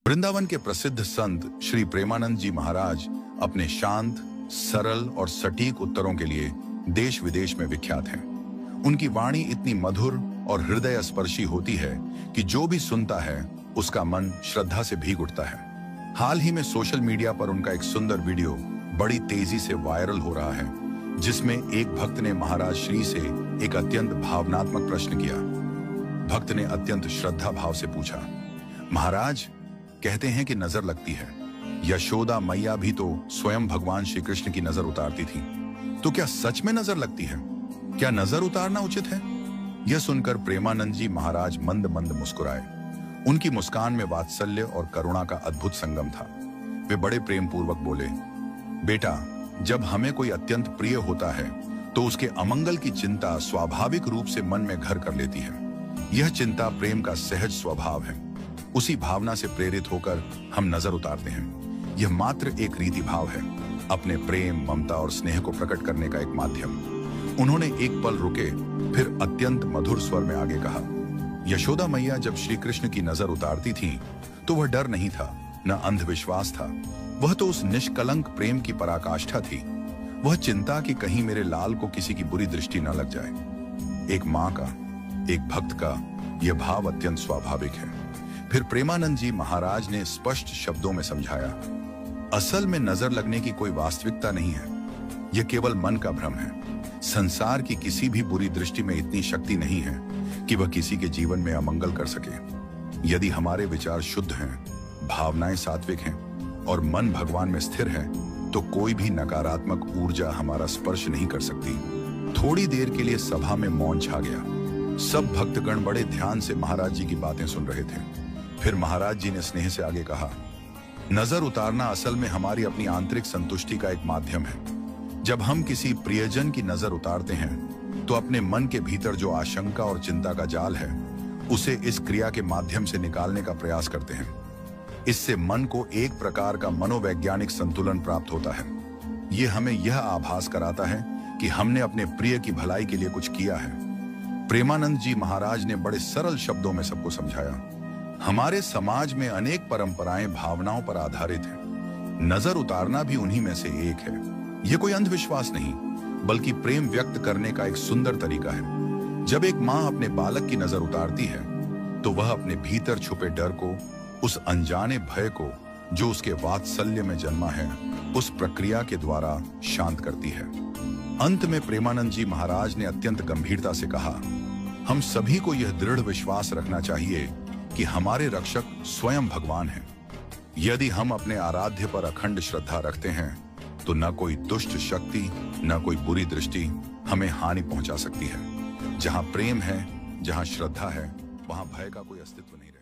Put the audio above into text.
वृंदावन के प्रसिद्ध संत श्री प्रेमानंद जी महाराज अपने शांत, सरल और सटीक उत्तरों के लिए देश विदेश में विख्यात हैं। उनकी वाणी इतनी मधुर और हृदय स्पर्शी होती है कि जो भी सुनता है उसका मन श्रद्धा से भीग उठता है। हाल ही में सोशल मीडिया पर उनका एक सुंदर वीडियो बड़ी तेजी से वायरल हो रहा है, जिसमें एक भक्त ने महाराज श्री से एक अत्यंत भावनात्मक प्रश्न किया। भक्त ने अत्यंत श्रद्धा भाव से पूछा, महाराज, कहते हैं कि नजर लगती है। यशोदा मैया भी तो स्वयं भगवान श्री कृष्ण की नजर उतारती थी, तो क्या सच में नजर लगती है? क्या नजर उतारना उचित है? यह सुनकर प्रेमानंद जी महाराज मंद मंद मुस्कुराए। उनकी मुस्कान में वात्सल्य और करुणा का अद्भुत संगम था। वे बड़े प्रेम पूर्वक बोले, बेटा, जब हमें कोई अत्यंत प्रिय होता है तो उसके अमंगल की चिंता स्वाभाविक रूप से मन में घर कर लेती है। यह चिंता प्रेम का सहज स्वभाव है। उसी भावना से प्रेरित होकर हम नजर उतारते हैं। यह मात्र एक रीति भाव है, अपने प्रेम, ममता और स्नेह को प्रकट करने का एक माध्यम। उन्होंने एक पल रुके, फिर अत्यंत मधुर स्वर में आगे कहा, यशोदा मैया जब श्री कृष्ण की नजर उतारती थी तो वह डर नहीं था, न अंधविश्वास था। वह तो उस निष्कलंक प्रेम की पराकाष्ठा थी। वह चिंता कि कहीं मेरे लाल को किसी की बुरी दृष्टि न लग जाए। एक माँ का, एक भक्त का यह भाव अत्यंत स्वाभाविक है। फिर प्रेमानंद जी महाराज ने स्पष्ट शब्दों में समझाया, असल में नजर लगने की कोई वास्तविकता नहीं है। यह केवल मन का भ्रम है। संसार की किसी भी बुरी दृष्टि में इतनी शक्ति नहीं है कि वह किसी के जीवन में अमंगल कर सके। यदि हमारे विचार शुद्ध हैं, भावनाएं सात्विक हैं और मन भगवान में स्थिर है, तो कोई भी नकारात्मक ऊर्जा हमारा स्पर्श नहीं कर सकती। थोड़ी देर के लिए सभा में मौन छा गया। सब भक्तगण बड़े ध्यान से महाराज जी की बातें सुन रहे थे। फिर महाराज जी ने स्नेह से आगे कहा, नजर उतारना असल में हमारी अपनी आंतरिक संतुष्टि का एक माध्यम है। जब हम किसी प्रियजन की नजर उतारते हैं तो अपने मन के भीतर जो आशंका और चिंता का जाल है, उसे इस क्रिया के माध्यम से निकालने का प्रयास करते हैं। इससे मन को एक प्रकार का मनोवैज्ञानिक संतुलन प्राप्त होता है। यह हमें यह आभास कराता है कि हमने अपने प्रिय की भलाई के लिए कुछ किया है। प्रेमानंद जी महाराज ने बड़े सरल शब्दों में सबको समझाया, हमारे समाज में अनेक परंपराएं भावनाओं पर आधारित हैं। नजर उतारना भी उन्हीं में से एक है। यह कोई अंधविश्वास नहीं, बल्कि प्रेम व्यक्त करने का एक सुंदर तरीका है। जब एक माँ अपने बालक की नजर उतारती है तो वह अपने भीतर छुपे डर को, उस अनजाने भय को जो उसके वात्सल्य में जन्मा है, उस प्रक्रिया के द्वारा शांत करती है। अंत में प्रेमानंद जी महाराज ने अत्यंत गंभीरता से कहा, हम सभी को यह दृढ़ विश्वास रखना चाहिए कि हमारे रक्षक स्वयं भगवान हैं। यदि हम अपने आराध्य पर अखंड श्रद्धा रखते हैं तो न कोई दुष्ट शक्ति, न कोई बुरी दृष्टि हमें हानि पहुंचा सकती है। जहां प्रेम है, जहां श्रद्धा है, वहां भय का कोई अस्तित्व नहीं रहता।